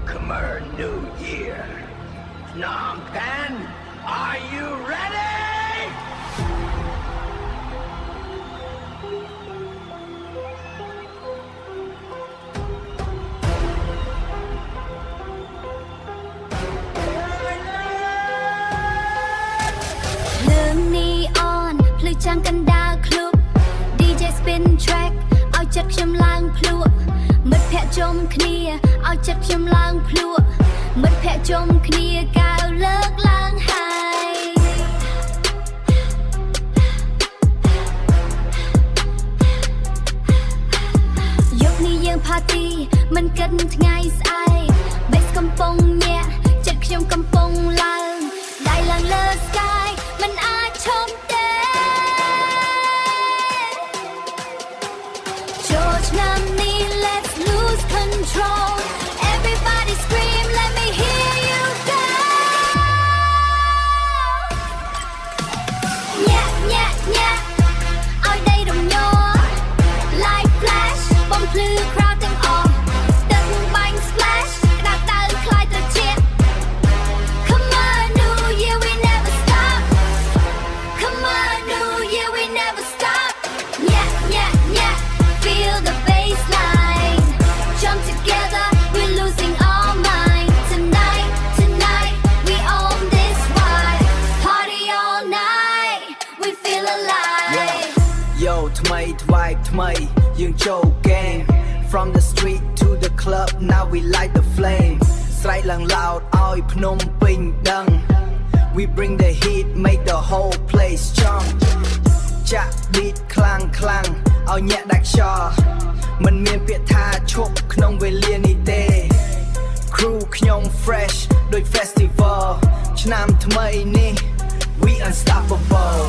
Khmer New Year. Phnom Penh, are you ready? ចាំងកណ្ដាលឃ្លុប DJ spin track ឲ្យចិត្តខ្ញុំឡើងភ្លក់មិត្តភ័ក្ដិជុំគ្នាឲ្យចិត្តខ្ញុំឡើងភ្លក់មិត្តភ័ក្ដិជុំគ្នាก้าวលើកឡើងហើយយកនេះយើង party មិនគិតថ្ងៃស្អែក Bass កំពុងញាក់ចិត្តខ្ញុំកំពុងឡើងដៃឡើងលើ sky មិនអាចឈប់Let's lose control. Everybody scream, let me hear you go. Yeah, yeah, yeah. ឲ្យដីរំញ័រ Like flash បំភ្លឺ crowd ទាំងអស់ទឹកបាញ់ splash ក្តៅតៅខ្លាយត្រជាក់ Come on, New Year, we never stop. Come on, New Year, we never stop. Yeah, yeah, yeah. Feel the bassline. Jump together, we're losing our mind. Tonight, tonight, we own this vibe. Party all night, we feel alive. Yo, ថ្មី vibe ថ្មី យើងចូល game From the street to the club, now we light the flame ស្រែកឡើង loud ឲ្យភ្នំពេញដឹង We bring the heat, make the whole place jump ចាក់ beat ខ្លាំងខ្លាំងឲ្យញាក់ដាច់ខ្យល់មិនមានពាក្យថាឈប់ក្នុងវេលានេះទេ Crew ខ្ញុំ fresh ដូច festival ឆ្នាំថ្មីនេះ We unstoppable